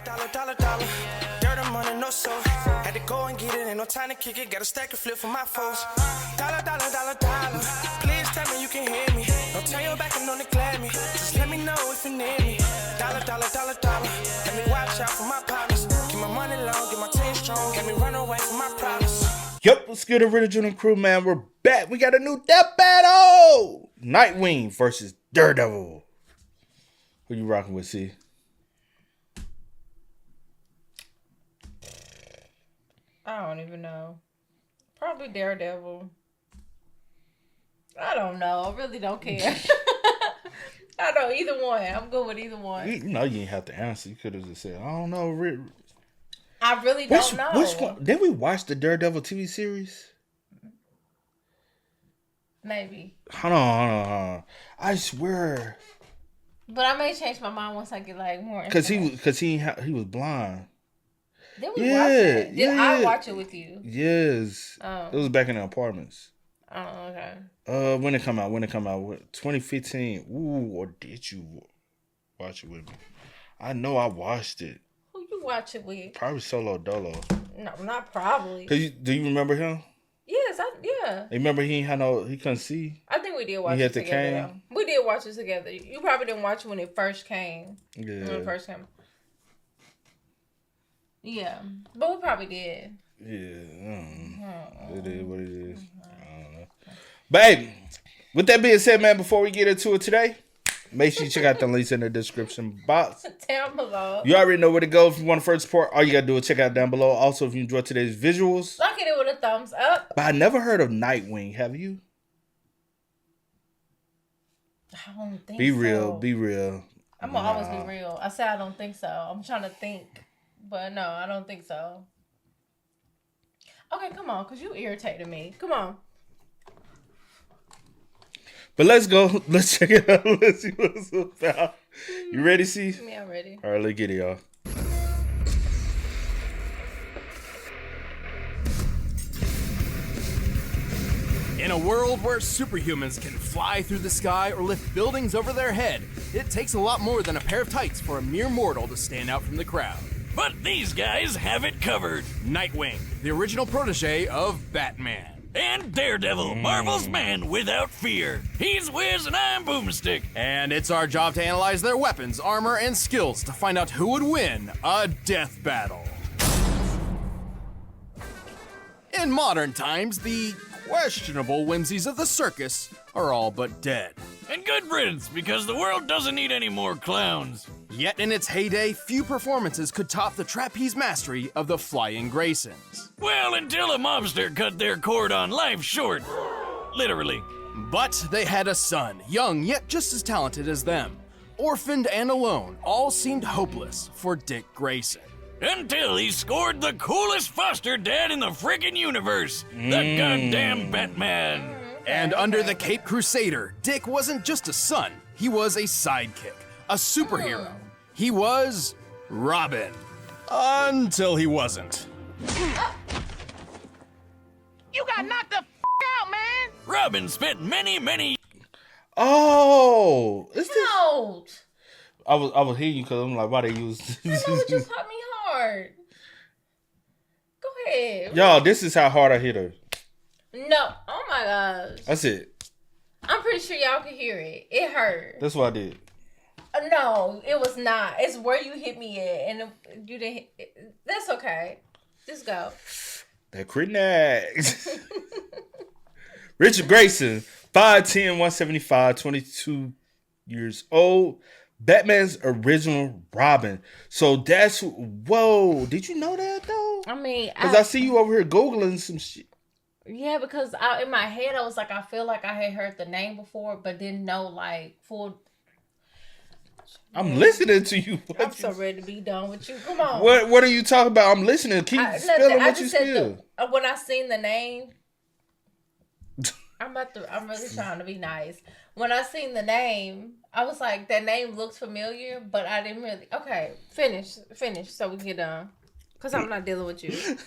Dollar. Dirt on money, no soul. Had to go and get it, ain't no time to kick it. Got a stack and flip for my foes. Dollar. Please tell me you can hear me. Don't turn your back and don't neglect me. Just let me know if you need me. Dollar. Let me watch out for my partners. Keep my money long, get my team strong. Let me run away from my problems. Yep, what's good, Origianl crew, man? We're back. We got a new death battle. Nightwing versus Daredevil. Who you rocking with, C? I don't even know. Probably Daredevil. I don't know. I really don't care. I don't know. Either one. I'm good with either one. You know you didn't have to answer. You could have just said, I don't know. I really don't know. Which one? Did we watch the Daredevil TV series? Maybe. Hold on. I swear. But I may change my mind once I get like more. Because he was blind. Did we watch it? Did I watch it with you? Yes. Oh. It was back in the apartments. Oh, okay. When it come out? 2015. Ooh, or did you watch it with me? I know I watched it. Who you watch it with? Probably Solo Dolo. No, not probably. Do you remember him? Yes, yeah. You remember he couldn't see? I think we did watch he it had the together. cane? Though. We did watch it together. You probably didn't watch it when it first came. Yeah. When it first came. Yeah, but we probably did. Yeah. It is what it is. I don't know. But hey, with that being said, man, before we get into it today, make sure you check out the links in the description box. Down below. You already know where to go if you want to first support. All you got to do is check out down below. Also, if you enjoyed today's visuals. Look at it with a thumbs up. But I never heard of Nightwing. Have you? I don't think Be so. real. I'm going to always be real. I said I don't think so. I'm trying to think. But no, I don't think so. Okay, come on, because you irritated me. Come on. But let's go. Let's check it out. Let's see what it's about. You ready, C? Yeah, I'm ready. All right, let's get it, y'all. In a world where superhumans can fly through the sky or lift buildings over their head, it takes a lot more than a pair of tights for a mere mortal to stand out from the crowd. But these guys have it covered. Nightwing, the original protege of Batman. And Daredevil, Marvel's man without fear. He's Wiz and I'm Boomstick. And it's our job to analyze their weapons, armor, and skills to find out who would win a death battle. In modern times, the questionable whimsies of the circus are all but dead. And good riddance, because the world doesn't need any more clowns. Yet in its heyday, few performances could top the trapeze mastery of the Flying Graysons. Well, until a mobster cut their cord on life short. Literally. But they had a son, young yet just as talented as them. Orphaned and alone, all seemed hopeless for Dick Grayson. Until he scored the coolest foster dad in the friggin' universe. The goddamn Batman. And under the Cape Crusader, Dick wasn't just a son, he was a sidekick, a superhero. He was Robin. Until he wasn't. You got knocked the out, man! Robin spent many... Oh, is this? No. I was hearing you because I'm like, why they use? I know it just hurt me hard. Go ahead. Y'all, this is how hard I hit her. No. Oh my gosh. That's it. I'm pretty sure y'all could hear it. It hurt. That's what I did. No, it was not. It's where you hit me at, and you didn't. That's okay. Just go. That crit next. Richard Grayson, 5'10", 175, 22 years old. Batman's original Robin. So that's whoa. Did you know that though? I mean, because I see you over here googling some shit. Yeah, because in my head I was like, I feel like I had heard the name before, but didn't know like full. I'm listening to you. I'm so ready to be done with you. Come on. What are you talking about? I'm listening. Keep spelling what you spill. When I seen the name, I'm really trying to be nice. When I seen the name, I was like, that name looks familiar, but I didn't really. Okay, finish so we can get done. Because I'm not dealing with you.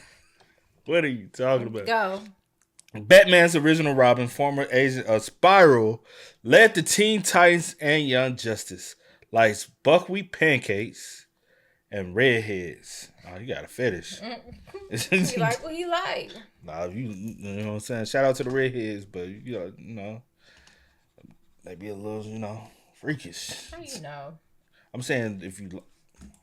What are you talking about? Go. Batman's original Robin, former agent of Spiral, led the Teen Titans and Young Justice, likes buckwheat pancakes and redheads. Oh, you got a fetish. He like what he like. Nah, you know what I'm saying? Shout out to the redheads, but you know, maybe a little, freakish. How you know? I'm saying if you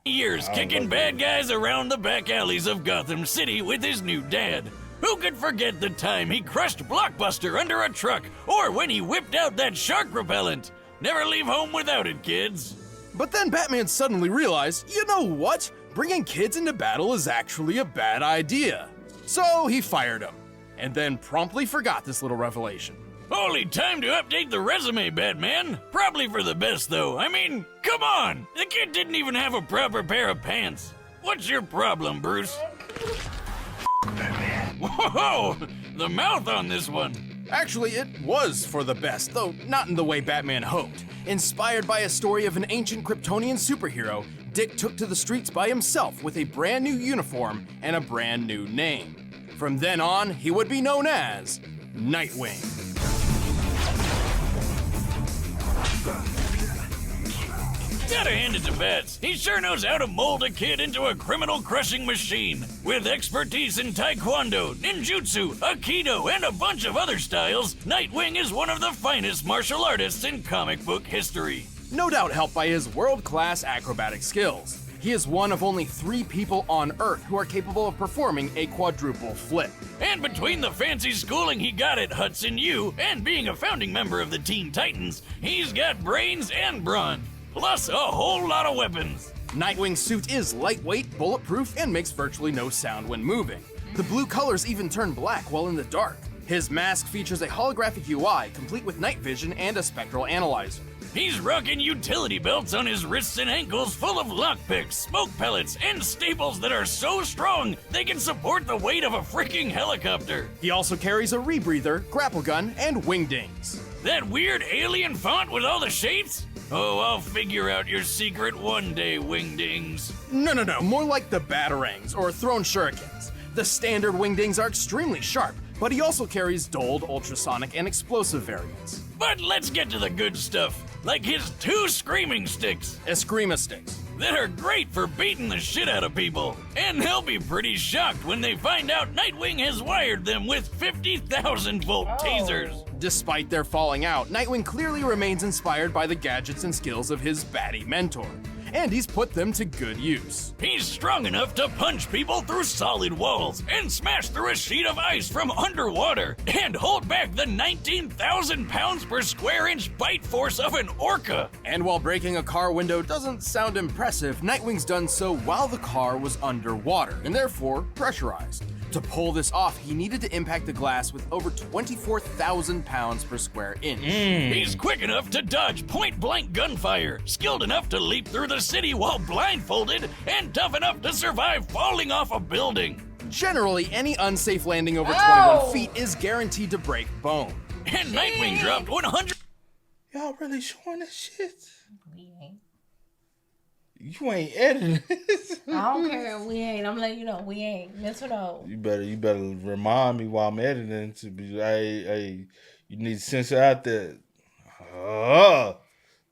Years kicking bad guys around the back alleys of Gotham City with his new dad. Who could forget the time he crushed Blockbuster under a truck, or when he whipped out that shark repellent? Never leave home without it, kids. But then Batman suddenly realized, you know what? Bringing kids into battle is actually a bad idea. So he fired him, and then promptly forgot this little revelation. Holy time to update the resume, Batman. Probably for the best, though. I mean, come on. The kid didn't even have a proper pair of pants. What's your problem, Bruce? Whoa! The mouth on this one. Actually, it was for the best, though not in the way Batman hoped. Inspired by a story of an ancient Kryptonian superhero, Dick took to the streets by himself with a brand new uniform and a brand new name. From then on, he would be known as Nightwing. Gotta hand it to Bats. He sure knows how to mold a kid into a criminal-crushing machine. With expertise in taekwondo, ninjutsu, aikido, and a bunch of other styles, Nightwing is one of the finest martial artists in comic book history. No doubt helped by his world-class acrobatic skills. He is one of only 3 people on Earth who are capable of performing a quadruple flip. And between the fancy schooling he got at Hudson U and being a founding member of the Teen Titans, he's got brains and brawn. Plus a whole lot of weapons. Nightwing's suit is lightweight, bulletproof, and makes virtually no sound when moving. The blue colors even turn black while in the dark. His mask features a holographic UI, complete with night vision and a spectral analyzer. He's rocking utility belts on his wrists and ankles full of lockpicks, smoke pellets, and staples that are so strong they can support the weight of a freaking helicopter. He also carries a rebreather, grapple gun, and wingdings. That weird alien font with all the shapes? Oh, I'll figure out your secret one day, Wingdings. No, more like the Batarangs or thrown shurikens. The standard Wingdings are extremely sharp, but he also carries dulled, ultrasonic, and explosive variants. But let's get to the good stuff, like his 2 screaming sticks. Eskrima sticks. That are great for beating the shit out of people. And they'll be pretty shocked when they find out Nightwing has wired them with 50,000-volt tasers. Despite their falling out, Nightwing clearly remains inspired by the gadgets and skills of his baddie mentor. And he's put them to good use. He's strong enough to punch people through solid walls and smash through a sheet of ice from underwater and hold back the 19,000 pounds per square inch bite force of an orca. And while breaking a car window doesn't sound impressive, Nightwing's done so while the car was underwater and therefore pressurized. To pull this off, he needed to impact the glass with over 24,000 pounds per square inch. He's quick enough to dodge point-blank gunfire, skilled enough to leap through the city while blindfolded, and tough enough to survive falling off a building. Generally, any unsafe landing over 21 feet is guaranteed to break bone. And Nightwing dropped 100... Y'all really showing this shit? We ain't. You ain't editing this. I don't care. We ain't. I'm letting you know. We ain't. Yes or no? You better remind me while I'm editing to be hey, you need to censor out that.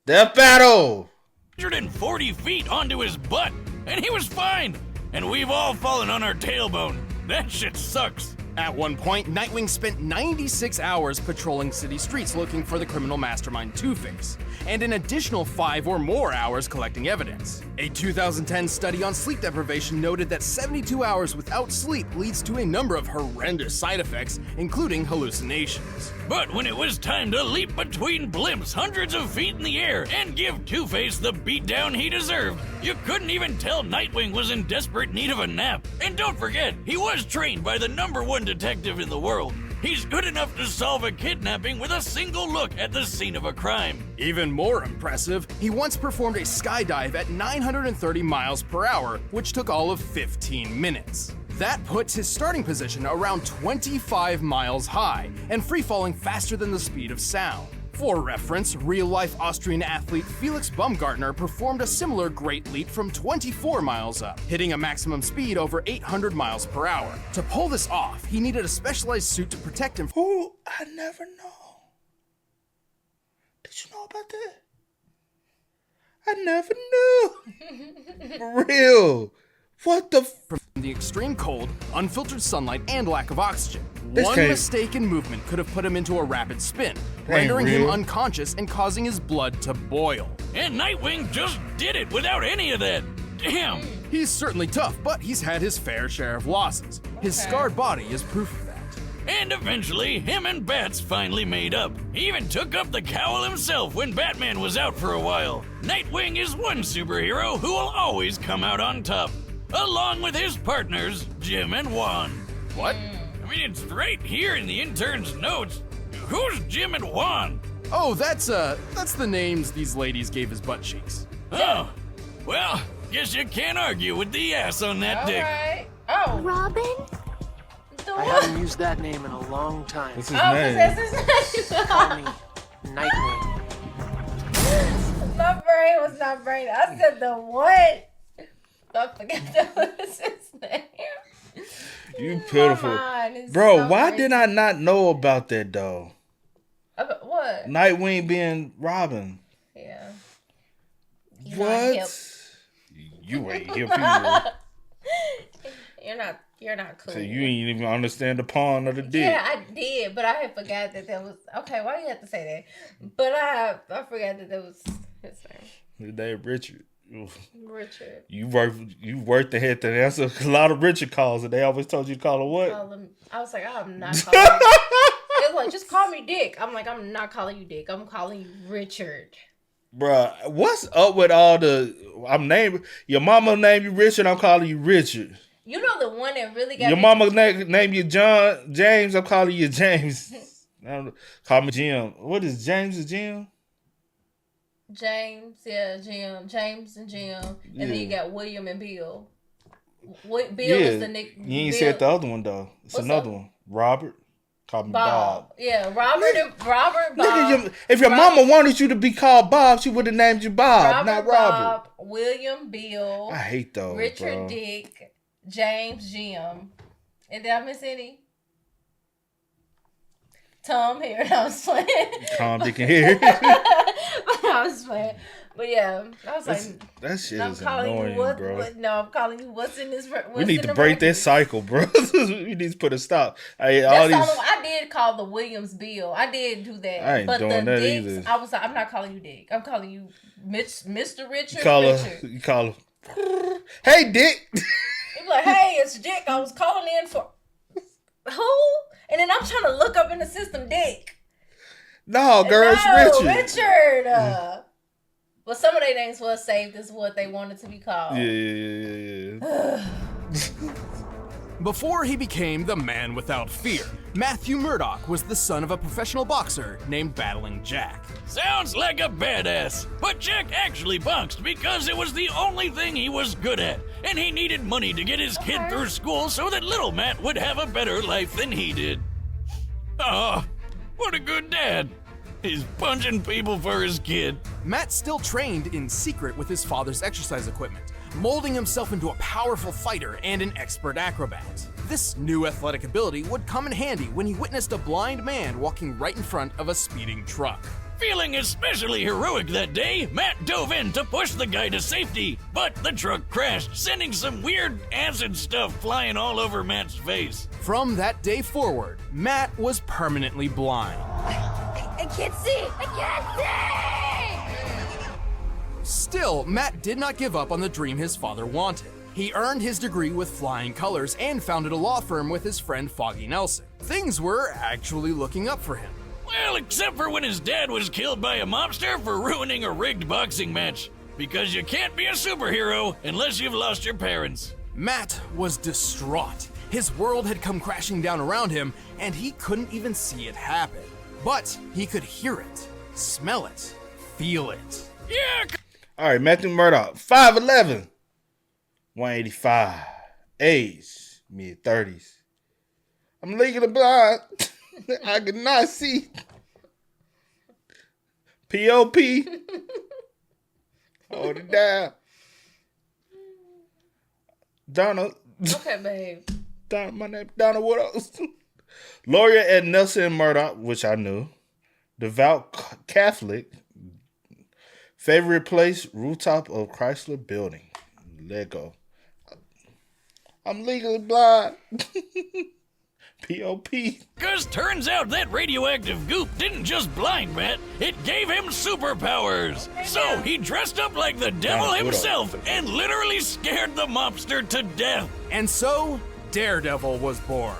Death battle. 140 feet onto his butt, and he was fine. And we've all fallen on our tailbone. That shit sucks. At one point, Nightwing spent 96 hours patrolling city streets looking for the criminal mastermind Two-Face, and an additional 5 or more hours collecting evidence. A 2010 study on sleep deprivation noted that 72 hours without sleep leads to a number of horrendous side effects, including hallucinations. But when it was time to leap between blimps hundreds of feet in the air and give Two-Face the beatdown he deserved, you couldn't even tell Nightwing was in desperate need of a nap. And don't forget, he was trained by the #1 detective in the world. He's good enough to solve a kidnapping with a single look at the scene of a crime. Even more impressive, he once performed a skydive at 930 miles per hour, which took all of 15 minutes. That puts his starting position around 25 miles high and free-falling faster than the speed of sound. For reference, real-life Austrian athlete Felix Baumgartner performed a similar great leap from 24 miles up, hitting a maximum speed over 800 miles per hour. To pull this off, he needed a specialized suit to protect him. Who? I never know. Did you know about that? I never knew. For real. What the from the extreme cold, unfiltered sunlight, and lack of oxygen. This One can't- mistake in movement could have put him into a rapid spin, ain't rendering him real. unconscious and causing his blood to boil. And Nightwing just did it without any of that. Damn. He's certainly tough, but he's had his fair share of losses. His scarred body is proof of that. And eventually, him and Bats finally made up. He even took up the cowl himself when Batman was out for a while. Nightwing is one superhero who will always come out on top, along with his partners, Jim and Juan. What? I mean, it's right here in the intern's notes. Who's Jim and Juan? Oh, that's the names these ladies gave his butt cheeks. Oh, well, guess you can't argue with the ass on that All dick. right. Oh, Robin? the I what? haven't used that name in a long time. What's his Oh, name? that's his name. Call me Nightwing. My brain was not brain. I said the what? I forgot that was his name. You pitiful. My mind is Bro, so why crazy. did I not know about that though? About what? Nightwing being Robin. Yeah. You're not hip. What? You ain't hip either. You're not cool. So you ain't even understand the pawn of the dick. Yeah, I did, but I had forgot that was okay. Why do you have to say that? But I forgot that was his name, His name Richard. Oof. Richard. You worked ahead to answer a lot of Richard calls, and they always told you to call him what? I was like, I'm not calling you. It was like, just call me Dick. I'm like, I'm not calling you Dick. I'm calling you Richard. Bruh, what's up with all the? Your mama named you Richard. I'm calling you Richard. You know the one that really got Your me- mama named you James. I'm calling you James. Call me Jim. What is James and Jim? James, yeah, Jim, James and Jim, and then you got William and Bill. Bill Yeah. is the nick. You ain't Bill- said the other one though. It's What's another up? one. Robert. Call me Bob. Bob. Yeah, Robert, Bob. If your mama wanted you to be called Bob, she would have named you Bob, not Robert. Bob, William, Bill, I hate those, Richard, bro. Dick, James, Jim, and did I miss any? Tom here. I was playing. Tom, Dick, and Harry. I was playing, but yeah, I was like, That shit I'm is calling annoying, you what? bro. No, I'm calling you what's in this. We need to break that cycle, bro. We need to put a stop. Hey, all That's these. all I did call the Williams Bill. I did do that. I ain't but doing the that Dicks, either. I was like, I'm not calling you Dick. I'm calling you Mr. Richard. You call her. Hey, Dick. You're like, hey, it's Dick. I was calling in for who? And then I'm trying to look up in the system, Dick. No, girl, it's Richard. Richard. Well, some of their names was saved as what they wanted to be called. Yeah. Before he became the man without fear, Matthew Murdock was the son of a professional boxer named Battling Jack. Sounds like a badass. But Jack actually boxed because it was the only thing he was good at. And he needed money to get his kid through school so that little Matt would have a better life than he did. Oh, what a good dad. He's punching people for his kid. Matt still trained in secret with his father's exercise equipment, molding himself into a powerful fighter and an expert acrobat. This new athletic ability would come in handy when he witnessed a blind man walking right in front of a speeding truck. Feeling especially heroic that day, Matt dove in to push the guy to safety, but the truck crashed, sending some weird acid stuff flying all over Matt's face. From that day forward, Matt was permanently blind. I can't see! I can't see! Still, Matt did not give up on the dream his father wanted. He earned his degree with flying colors and founded a law firm with his friend Foggy Nelson. Things were actually looking up for him. Well, except for when his dad was killed by a mobster for ruining a rigged boxing match. Because you can't be a superhero unless you've lost your parents. Matt was distraught. His world had come crashing down around him, and he couldn't even see it happen. But he could hear it, smell it, feel it. Yeah, All right, Matthew Murdock, 5'11", 185, age, mid-30s. I'm legally blind. I cannot see. P.O.P. Hold it down. Donna. Okay, babe. Donna, my name Donna. What else? Lawyer at Nelson Murdoch, which I knew. Devout Catholic. Favorite place? Rooftop of Chrysler Building. Lego. I'm legally blind. P.O.P. Cause turns out that radioactive goop didn't just blind Matt, it gave him superpowers. So he dressed up like the devil himself and literally scared the mobster to death. And so, Daredevil was born.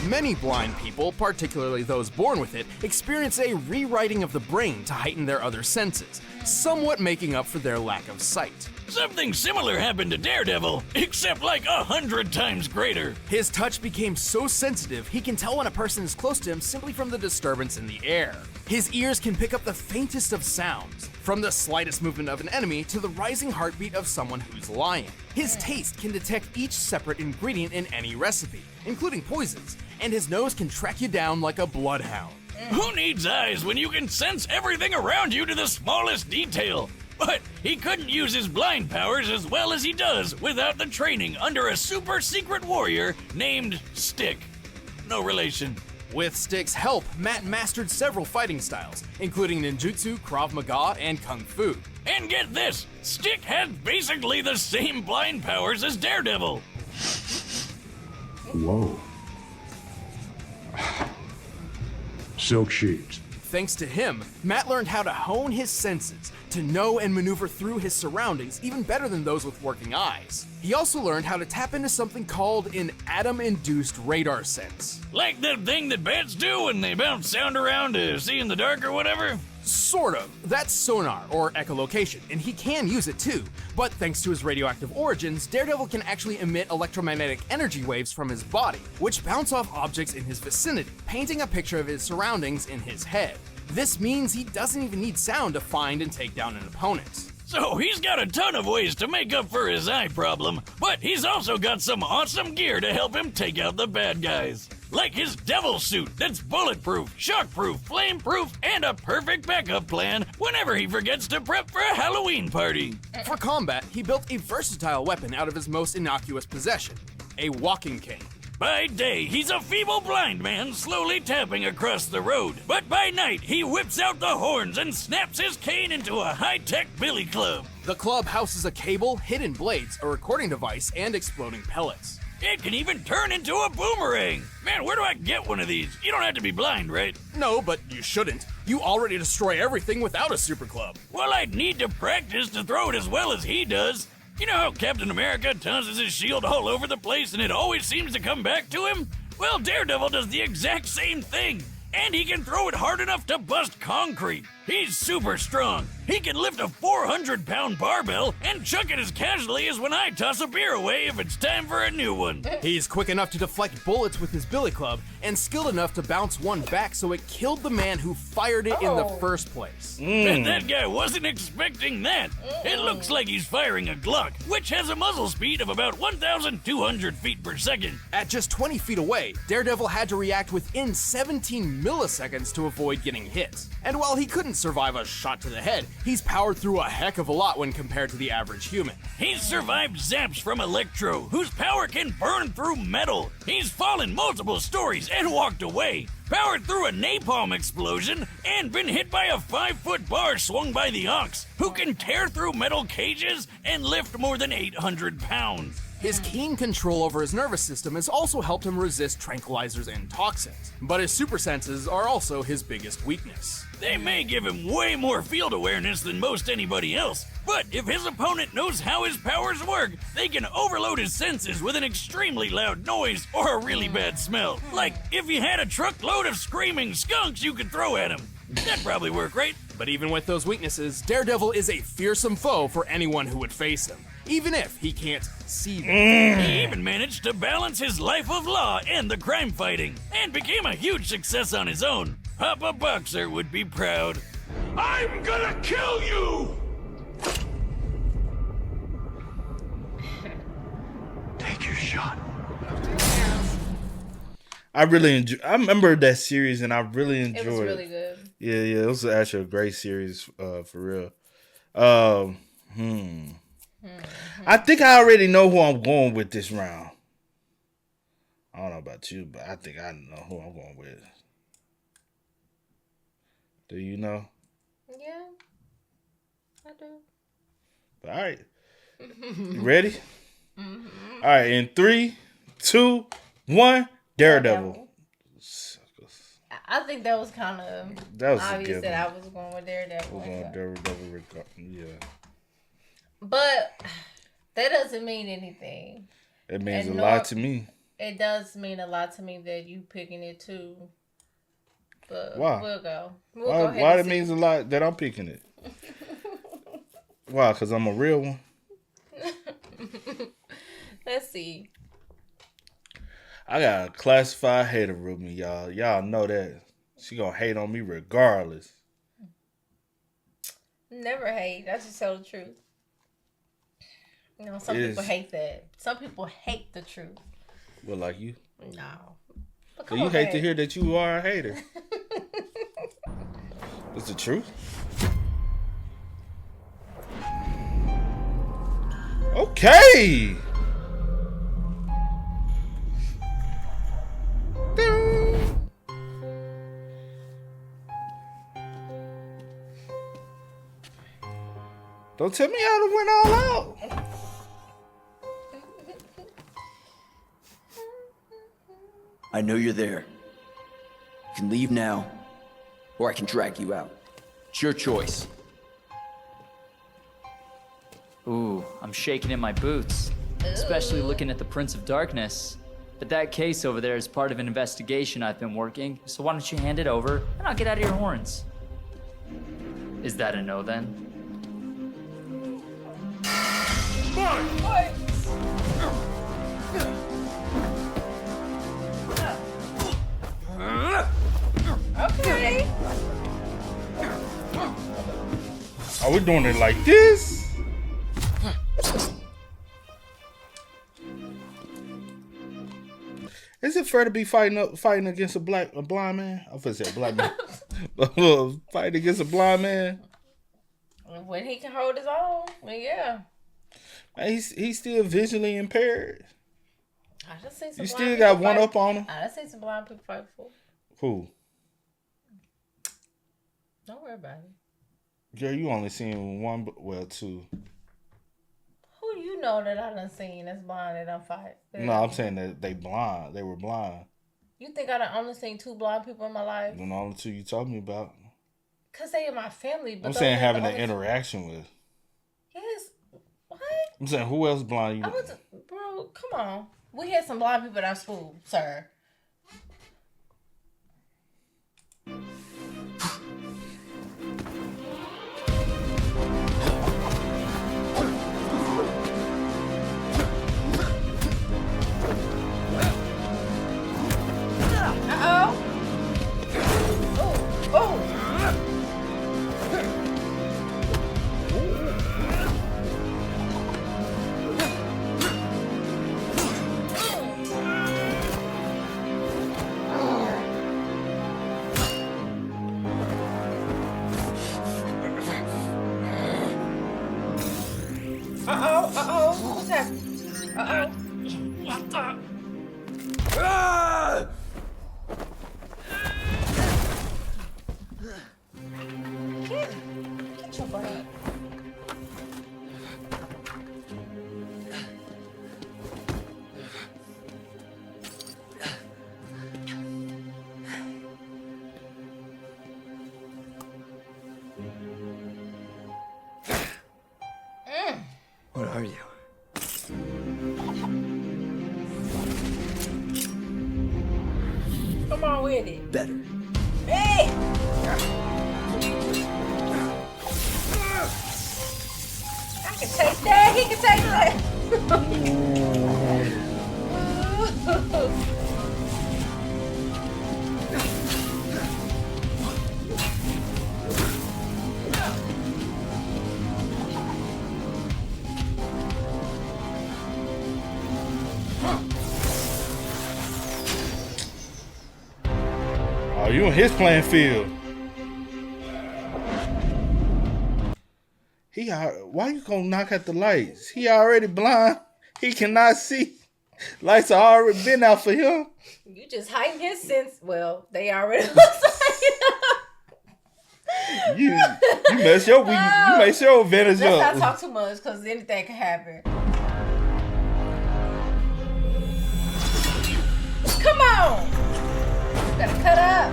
Many blind people, particularly those born with it, experience a rewriting of the brain to heighten their other senses, somewhat making up for their lack of sight. Something similar happened to Daredevil, except like 100 times greater. His touch became so sensitive, he can tell when a person is close to him simply from the disturbance in the air. His ears can pick up the faintest of sounds, from the slightest movement of an enemy to the rising heartbeat of someone who's lying. His taste can detect each separate ingredient in any recipe, including poisons, and his nose can track you down like a bloodhound. Who needs eyes when you can sense everything around you to the smallest detail? But he couldn't use his blind powers as well as he does without the training under a super secret warrior named Stick. No relation. With Stick's help, Matt mastered several fighting styles, including ninjutsu, Krav Maga, and Kung Fu. And get this, Stick had basically the same blind powers as Daredevil. Whoa. Silk sheets. Thanks to him, Matt learned how to hone his senses, to know and maneuver through his surroundings even better than those with working eyes. He also learned how to tap into something called an atom-induced radar sense. Like the thing that bats do when they bounce sound around to see in the dark or whatever? Sort of. That's sonar, or echolocation, and he can use it too. But thanks to his radioactive origins, Daredevil can actually emit electromagnetic energy waves from his body, which bounce off objects in his vicinity, painting a picture of his surroundings in his head. This means he doesn't even need sound to find and take down an opponent. So he's got a ton of ways to make up for his eye problem, but he's also got some awesome gear to help him take out the bad guys. Like his devil suit that's bulletproof, shockproof, flameproof, and a perfect backup plan whenever he forgets to prep for a Halloween party. For combat, he built a versatile weapon out of his most innocuous possession, a walking cane. By day, he's a feeble blind man slowly tapping across the road. But by night, he whips out the horns and snaps his cane into a high-tech billy club. The club houses a cable, hidden blades, a recording device, and exploding pellets. It can even turn into a boomerang. Man, where do I get one of these? You don't have to be blind, right? No, but you shouldn't. You already destroy everything without a super club. Well, I'd need to practice to throw it as well as he does. You know how Captain America tosses his shield all over the place and it always seems to come back to him? Well, Daredevil does the exact same thing. And he can throw it hard enough to bust concrete. He's super strong. He can lift a 400-pound barbell and chuck it as casually as when I toss a beer away if it's time for a new one. He's quick enough to deflect bullets with his billy club and skilled enough to bounce one back so it killed the man who fired it in the first place. And that guy wasn't expecting that. It looks like he's firing a Glock, which has a muzzle speed of about 1,200 feet per second. At just 20 feet away, Daredevil had to react within 17 milliseconds to avoid getting hit. And while he couldn't survive a shot to the head, he's powered through a heck of a lot when compared to the average human. He's survived zaps from Electro, whose power can burn through metal. He's fallen multiple stories and walked away, powered through a napalm explosion, and been hit by a 5-foot bar swung by the Ox, who can tear through metal cages and lift more than 800 pounds. His keen control over his nervous system has also helped him resist tranquilizers and toxins, but his super senses are also his biggest weakness. They may give him way more field awareness than most anybody else, but if his opponent knows how his powers work, they can overload his senses with an extremely loud noise or a really bad smell. Like if you had a truckload of screaming skunks you could throw at him. That'd probably work, right? But even with those weaknesses, Daredevil is a fearsome foe for anyone who would face him, even if he can't see them. He even managed to balance his life of law and the crime fighting, and became a huge success on his own. Papa Boxer would be proud. I'm gonna kill you! Take your shot. I remember that series and I really enjoyed it. It was really good. Yeah, it was actually a great series, for real. I think I already know who I'm going with this round. I don't know about you, but I think I know who I'm going with. Do you know? Yeah, I do. All right. You ready? Mm-hmm. All right. In 3, 2, 1. Daredevil. I think that was kind of obvious that I was going with Daredevil. Yeah. But that doesn't mean anything. It means a lot to me. It does mean a lot to me that you picking it too. But why? We'll go. Why it means a lot that I'm picking it? Why? Because I'm a real one? Let's see. I got a classified hater with me, y'all. Y'all know that. She gonna hate on me regardless. Never hate. I just tell the truth. You know, some people hate that. Some people hate the truth. Well, like you? No. So you hate to hear that you are a hater. It's the truth. Okay. Don't tell me I done went all out. I know you're there. You can leave now, or I can drag you out. It's your choice. Ooh, I'm shaking in my boots, especially looking at the Prince of Darkness. But that case over there is part of an investigation I've been working, so why don't you hand it over, and I'll get out of your horns. Is that a no then? Okay. Are we doing it like this? Is it fair to be fighting against a blind man? I was gonna say a black man. Fighting against a blind man. When he can hold his own, well, yeah. Man, he's still visually impaired. I just seen some. You still got one up on him. I just seen some blind people fight before. Who? Don't worry about it. Girl, you only seen one, well, two. Who do you know that I done seen that's blind that done fight? No, I'm saying that they blind. They were blind. You think I done only seen 2 blind people in my life? The only 2 you told me about. Cause they in my family. But I'm saying having an interaction with. Yes. What? I'm saying who else blind you? Bro, come on. We had some blind people at our school, sir. What's happening? What the? Get your butt up. What are you? Come on with it. Better. Hey! I can take that. He can take that. Oh, you in his playing field. Why you gonna knock out the lights? He already blind. He cannot see. Lights are already been out for him. You just heighten his sense. Well, they already You mess your week. You mess your advantage Let's up. not talk too much because anything can happen. Come on! Gotta cut up.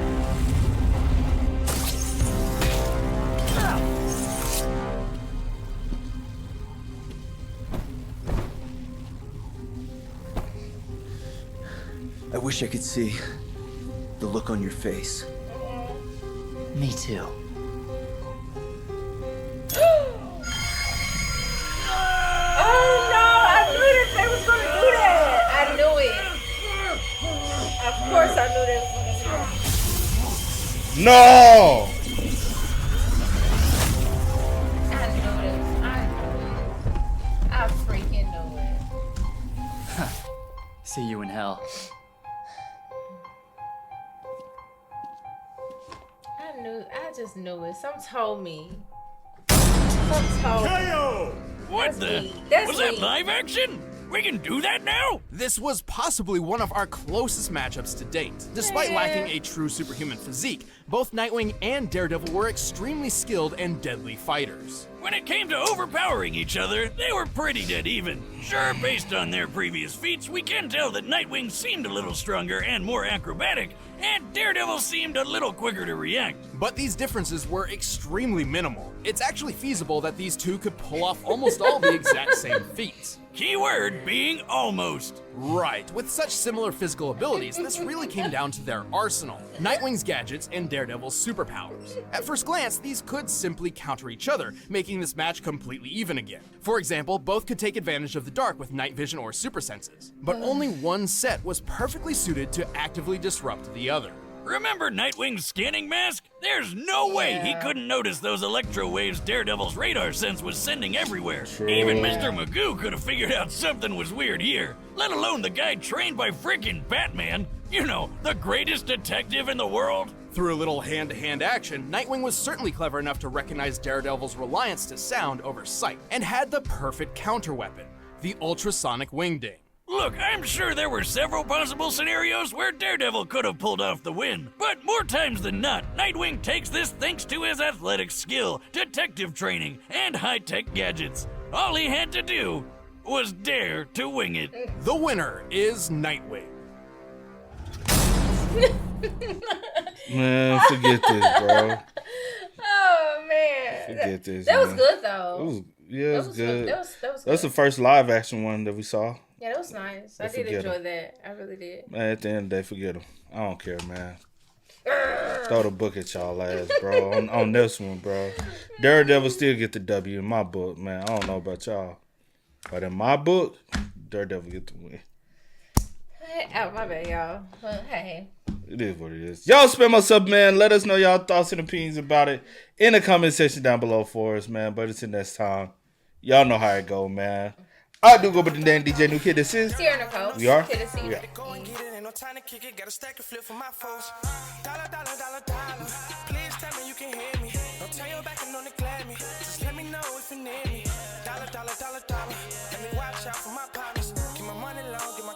I wish I could see the look on your face. Me too. Oh no! I knew that they was gonna do that! I knew it. Of course I knew that was gonna do that. No! I knew this. I knew it. I freaking knew it. See you in hell. I just knew it. Something told me. Something told me. What That's the? weak. That's Was that weak. live action? We can do that now? This was possibly one of our closest matchups to date. Despite Yeah. lacking a true superhuman physique, both Nightwing and Daredevil were extremely skilled and deadly fighters. When it came to overpowering each other, they were pretty dead even. Sure, based on their previous feats, we can tell that Nightwing seemed a little stronger and more acrobatic, and Daredevil seemed a little quicker to react. But these differences were extremely minimal. It's actually feasible that these two could pull off almost all the exact same feats. Keyword being almost. Right, with such similar physical abilities, this really came down to their arsenal. Nightwing's gadgets and Daredevil's superpowers. At first glance, these could simply counter each other, making this match completely even again. For example, both could take advantage of the dark with night vision or super senses, but only one set was perfectly suited to actively disrupt the other. Remember Nightwing's scanning mask? There's no way he couldn't notice those electro waves Daredevil's radar sense was sending everywhere. Even Mr. Magoo could have figured out something was weird here, let alone the guy trained by frickin' Batman. You know, the greatest detective in the world. Through a little hand-to-hand action, Nightwing was certainly clever enough to recognize Daredevil's reliance to sound over sight, and had the perfect counterweapon, the ultrasonic wingding. Look, I'm sure there were several possible scenarios where Daredevil could have pulled off the win, but more times than not, Nightwing takes this thanks to his athletic skill, detective training, and high-tech gadgets. All he had to do was dare to wing it. The winner is Nightwing. Man, forget this, bro. Oh man. Forget this. That was man. good though. It was good. That was good. That's the first live action one that we saw. Yeah, that was nice. I did enjoy that. I really did. Man, at the end of the day, forget them. I don't care, man. Throw the book at y'all ass, bro. on this one, bro. Daredevil still get the W in my book, man. I don't know about y'all. But in my book, Daredevil get the win. Oh, my bad, y'all. Well, hey. It is what it is. Y'all spam us up, man. Let us know y'all thoughts and opinions about it in the comment section down below for us, man. But until next time, y'all know how it go, man. I do go by the name DJ New Kid. This is Sierra Nicole. We are? Kid and C. We are. Go and get it, ain't no time to kick it. Got a stack of flip for my foes. Dollar, dollar, dollar, dollar. Please tell me you can hear me. Don't turn your back and don't neglect me. Just let me know if you need me. Dollar, dollar, dollar, dollar. Let me watch out for my partners. Keep my money long, get my